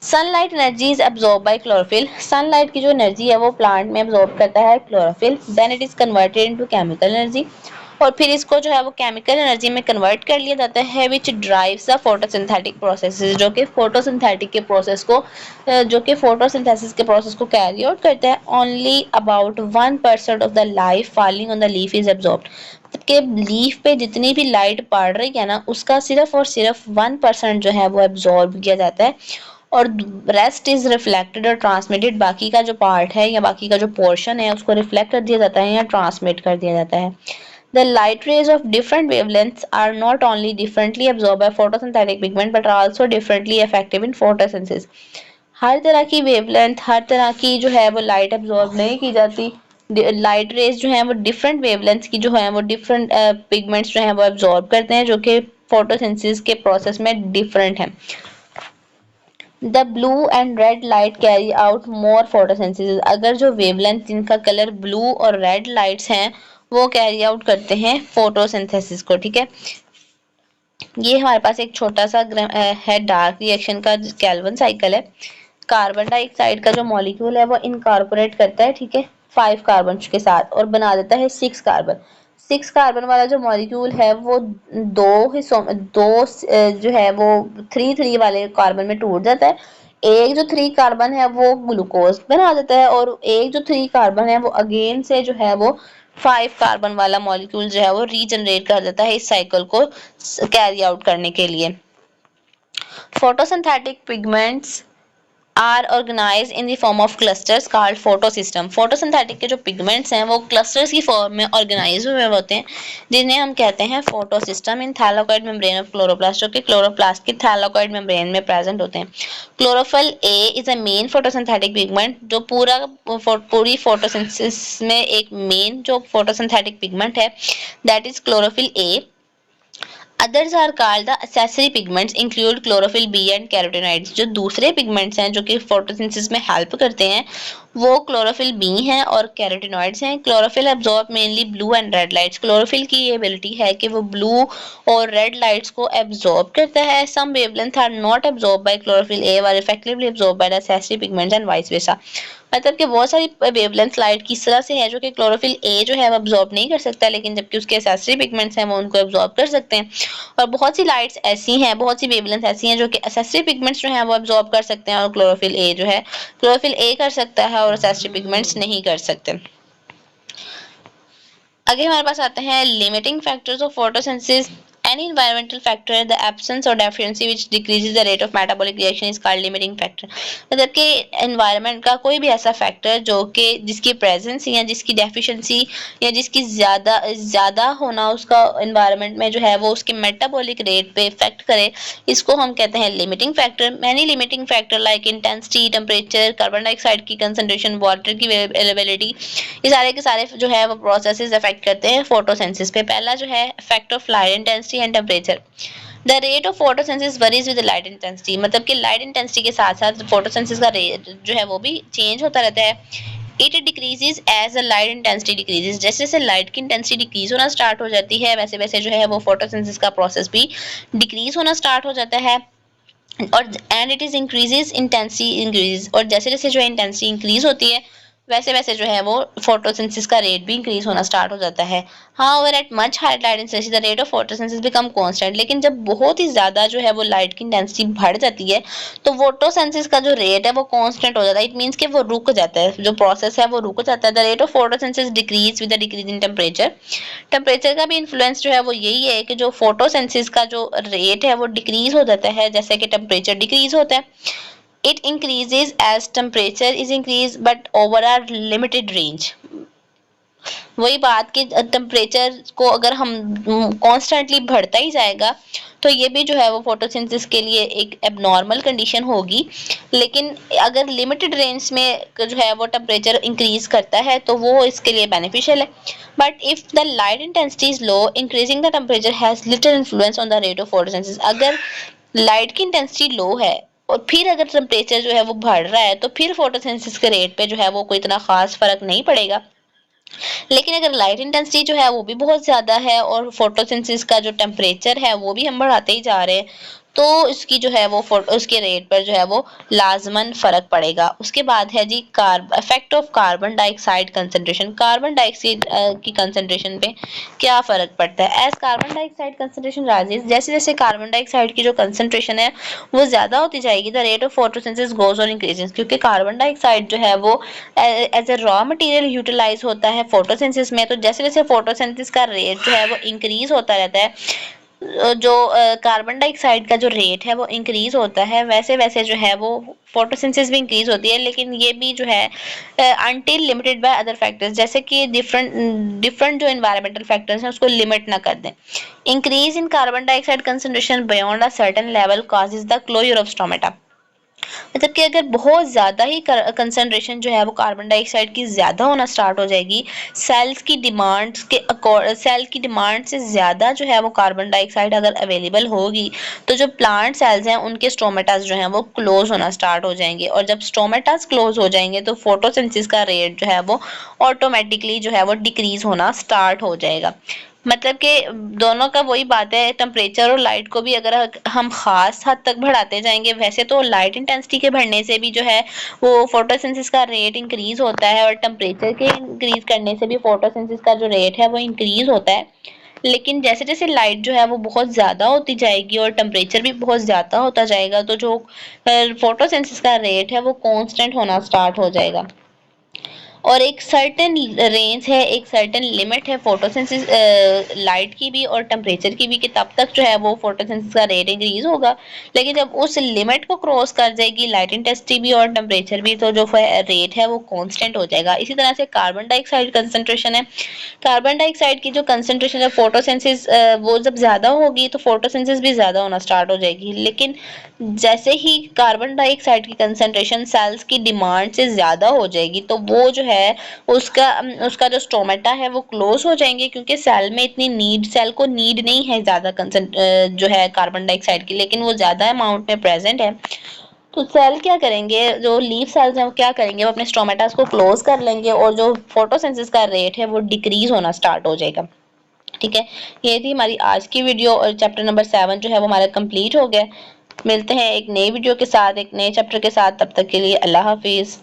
Sunlight energy is absorb by chlorophyll. Sunlight की जो एनर्जी है वो प्लांट में एब्जॉर्ब करता है chlorophyll. Then it is converted into chemical energy, और फिर इसको जो है वो केमिकल एनर्जी में कन्वर्ट कर लिया जाता है, विच ड्राइव्स द फोटोसिंथेटिक प्रोसेसेस। जो कि फोटोसिंथेटिक के प्रोसेस को फोटोसिंथेसिस के प्रोसेस को कैरी आउट करता है। Only about 1% of the light falling on the leaf is absorbed. के लीफ पे जितनी भी लाइट पड़ रही है ना, उसका सिर्फ और सिर्फ 1% जो है वो एब्जॉर्ब किया जाता है, और रेस्ट इज रिफ्लेक्टेड और ट्रांसमिटेड। बाकी का जो पार्ट है या बाकी का जो पोर्शन है उसको रिफ्लेक्ट कर दिया जाता है या ट्रांसमिट कर दिया जाता है। The light rays of different wavelengths are not only differently absorbed by photosynthetic pigment but are also differently effective in photosynthesis। हर तरह की वेवलेंथ, हर तरह की जो है वो लाइट एब्जॉर्ब नहीं की जाती। लाइट रेज जो है वो डिफरेंट वेवलेंथ की जो है वो डिफरेंट पिगमेंट्स जो है वो एब्जॉर्ब करते हैं, जो कि फोटोसिंथेसिस के प्रोसेस में डिफरेंट है। The blue and red light carry out more photosynthesis. अगर जो वेवलेंथ जिनका कलर ब्लू और रेड लाइट्स हैं वो कैरी आउट करते हैं फोटोसिंथेसिस को। ठीक है, ये हमारे पास एक छोटा सा है डार्क रिएक्शन का कैल्विन साइकिल है। कार्बन डाइऑक्साइड का जो मॉलिक्यूल है वो इनकॉर्पोरेट करता है, ठीक है, 5 कार्बन के साथ, और बना देता है 6 कार्बन। 6 कार्बन वाला जो मॉलिक्यूल है वो दो हिस्सों जो है वो 3 वाले कार्बन में टूट जाता है। एक जो 3 कार्बन है वो ग्लूकोज बना देता है, और एक जो 3 कार्बन है वो अगेन से जो है वो 5 कार्बन वाला मॉलिक्यूल जो है वो रीजनरेट कर देता है इस साइकिल को कैरी आउट करने के लिए। Photosynthetic pigments are organise in the form of clusters called photosystem. Photosynthetic के जो पिगमेंट्स हैं वो क्लस्टर्स की फॉर्म में ऑर्गेनाइज हुए होते हैं, जिन्हें हम कहते हैं photosystem in thylakoid membrane of chloroplast, जो कि क्लोरोप्लास्ट की थैलाकोइड मेम्ब्रेन में प्रेजेंट होते हैं। Chlorophyll A is a main photosynthetic pigment. जो पूरी फोटोसिंथेसिस में एक मेन जो फोटोसिंथेटिक पिगमेंट है, that is chlorophyll A. Others are called the accessory pigments include chlorophyll B and carotenoids। जो दूसरे पिगमेंट्स हैं जो कि फोटोसिंथेसिस में हेल्प करते हैं वो क्लोरोफिल बी हैं और कैरोटीनॉइड्स हैं। Chlorophyll absorb mainly blue and red lights. Chlorophyll की ये एबिलिटी है कि वो ब्लू और रेड लाइट्स को एब्जॉर्ब करता है। Some wavelength are not absorb by chlorophyll A are effectively absorb by the sensitive pigments and vice versa. मतलब कि बहुत सारी वेवलेंथ लाइट किस तरह से है जो कि क्लोरोफिल ए जो है वो एब्जॉर्ब नहीं कर सकता, लेकिन जबकि उसके एसेसिव पिगमेंट्स हैं वो उनको एब्जॉर्ब कर सकते हैं। और बहुत सी लाइट्स ऐसी हैं, बहुत सी वेवलेंथ ऐसी हैं जो कि एसेसिव पिगमेंट्स जो हैं वो एब्जॉर्ब कर सकते हैं और क्लोरोफिल ए जो है क्लोरोफिल ए कर सकता है और एसेसिव पिगमेंट्स नहीं कर सकते। आगे हमारे पास आते हैं limiting factors of photosynthesis. Any environmental factor, the absence or deficiency which decreases the rate of metabolic reaction is called limiting factor। मतलब कि environment का कोई भी ऐसा factor जो कि जिसकी presence या जिसकी deficiency या जिसकी ज़्यादा होना उसका environment में जो है वो उसके metabolic rate पे effect करे, इसको हम कहते हैं limiting factor। Many limiting factor like intensity, temperature, carbon dioxide की concentration, water की availability, ये सारे के सारे जो है वो प्रोसेसेस अफेक्ट करते हैं फोटोसिंथेसिस पे। पहला जो है effect of light intensity and temperature. The rate of photosynthesis worries with light intensity. मतलब कि लाइट इंटेंसिटी के साथ साथ फोटोसिंथेसिस का रेट जो है वो भी चेंज होता रहता है। It decreases as the light intensity decreases. जैसे जैसे लाइट की इंटेंसिटी डिक्रीज होना स्टार्ट हो जाती है वैसे वैसे जो है वो फोटोसिंथेसिस का प्रोसेस भी डिक्रीज होना स्टार्ट हो जाता है। और and it is increases intensity increase. और जैसे जैसे जो है इंटेंसिटी इंक्रीज होती है वैसे वैसे जो है वो फोटोसिंथेसिस का रेट भी इंक्रीज होना स्टार्ट हो जाता है। हाँ, over eight much high light intensity the rate of photosynthesis become constant. लेकिन जब बहुत ही ज्यादा जो है वो लाइट की इंटेंसिटी बढ़ जाती है तो फोटोसिंथेसिस का जो रेट है वो कांस्टेंट हो जाता है। इट मींस कि वो रुक जाता है, जो प्रोसेस है वो रुक जाता है। The rate of photosynthesis decrease with the decrease in temperature. Temperature का भी इन्फ्लुएंस जो है वो यही है कि जो फोटोसिंथेसिस का जो रेट है वो डिक्रीज हो जाता है जैसे कि टेम्परेचर डिक्रीज होता है। It increases as temperature is increased but over a limited range। वही बात कि टेम्परेचर को अगर हम कॉन्स्टेंटली बढ़ता ही जाएगा तो ये भी जो है वो फोटोसिंथेसिस के लिए एक एबनॉर्मल कंडीशन होगी। लेकिन अगर लिमिटेड रेंज में जो है वो टेम्परेचर इंक्रीज करता है तो वो इसके लिए बेनिफिशियल है। But if the light intensity is low increasing the temperature has little influence on the rate of photosynthesis. अगर लाइट की इंटेंसिटी लो है और फिर अगर टेम्परेचर जो है वो बढ़ रहा है तो फिर फोटोसिंथेसिस के रेट पे जो है वो कोई इतना खास फर्क नहीं पड़ेगा। लेकिन अगर लाइट इंटेंसिटी जो है वो भी बहुत ज्यादा है और फोटोसिंथेसिस का जो टेम्परेचर है वो भी हम बढ़ाते ही जा रहे हैं तो इसकी जो है वो उसके रेट पर जो है वो लाजमन फर्क पड़ेगा। उसके बाद है जी effect of carbon dioxide concentration. Carbon dioxide की कंसंट्रेशन पे क्या फर्क पड़ता है। As carbon dioxide concentration rises, जैसे जैसे कार्बन डाइऑक्साइड की जो कंसंट्रेशन है वो ज्यादा होती जाएगी the rate of photosynthesis goes on increases. क्योंकि कार्बन डाइऑक्साइड जो है वो as a raw material utilise होता है फोटोसिंथेसिस में। तो जैसे जैसे फोटोसिंथेसिस का रेट जो है वो इंक्रीज होता रहता है, जो कार्बन डाइऑक्साइड का जो रेट है वो इंक्रीज होता है वैसे वैसे जो है वो फोटोसिंथेसिस भी इंक्रीज होती है। लेकिन ये भी जो है until limited by other factors, जैसे कि डिफरेंट डिफरेंट जो एनवायरमेंटल फैक्टर्स हैं उसको लिमिट ना कर दें। Increase in carbon dioxide concentration beyond a certain level causes the closure of stomata. मतलब कि अगर बहुत ज़्यादा ही कंसंट्रेशन जो है वो कार्बन डाइऑक्साइड की ज़्यादा होना स्टार्ट हो जाएगी, सेल की डिमांड से ज़्यादा जो है वो कार्बन डाइऑक्साइड अगर अवेलेबल होगी तो जो प्लांट सेल्स हैं उनके स्टोमेटास जो हैं वो क्लोज होना स्टार्ट हो जाएंगे। और जब स्टोमेटास क्लोज हो जाएंगे तो फोटोसिंथेसिस का रेट जो है वो ऑटोमेटिकली जो है वो डिक्रीज होना स्टार्ट हो जाएगा। मतलब कि दोनों का वही बात है, टेम्परेचर और लाइट को भी अगर हम खास हद तक बढ़ाते जाएंगे, वैसे तो लाइट इंटेंसिटी के बढ़ने से भी जो है वो फोटोसिंथेसिस का रेट इंक्रीज होता है और टेम्परेचर के इंक्रीज करने से भी फोटोसिंथेसिस का जो रेट है वो इंक्रीज होता है। लेकिन जैसे जैसे लाइट जो है वो बहुत ज्यादा होती जाएगी और टेम्परेचर भी बहुत ज्यादा होता जाएगा तो जो फोटोसिंथेसिस का रेट है वो कांस्टेंट होना स्टार्ट हो जाएगा। और एक सर्टेन रेंज है, एक सर्टेन लिमिट है फोटोसिंथेसिस लाइट की भी और टेम्परेचर की भी कि तब तक जो है वो फोटोसिंथेसिस का रेट इंक्रीज होगा। लेकिन जब उस लिमिट को क्रॉस कर जाएगी लाइट इंटेंसिटी भी और टेम्परेचर भी तो जो रेट है वो कांस्टेंट हो जाएगा। इसी तरह से कार्बन डाइऑक्साइड कंसंट्रेशन है, कार्बन डाइऑक्साइड की जो कंसंट्रेशन है फोटोसिंथेसिस वो जब ज्यादा होगी तो फोटोसिंथेसिस भी ज्यादा होना स्टार्ट हो जाएगी। लेकिन जैसे ही कार्बन डाइऑक्साइड की कंसंट्रेशन सेल्स की डिमांड से ज्यादा हो जाएगी तो वो जो है उसका उसका जो स्टोमेटा है वो क्लोज हो जाएंगे क्योंकि सेल को नीड नहीं है ज्यादा जो है कार्बन डाइऑक्साइड की, लेकिन वो ज्यादा अमाउंट में प्रेजेंट है। तो सेल क्या करेंगे, जो लीफ सेल्स हैं वो क्या करेंगे, वो अपने स्टोमेटास को क्लोज कर लेंगे और जो फोटोसिंथेसिस का रेट है वो डिक्रीज होना स्टार्ट हो जाएगा। ठीक है, ये थी हमारी आज की वीडियो और चैप्टर नंबर 7 जो है वो हमारा कंप्लीट हो गया। मिलते हैं एक नई वीडियो के साथ, एक नए चैप्टर के साथ, तब तक के लिए अल्लाह हाफिज।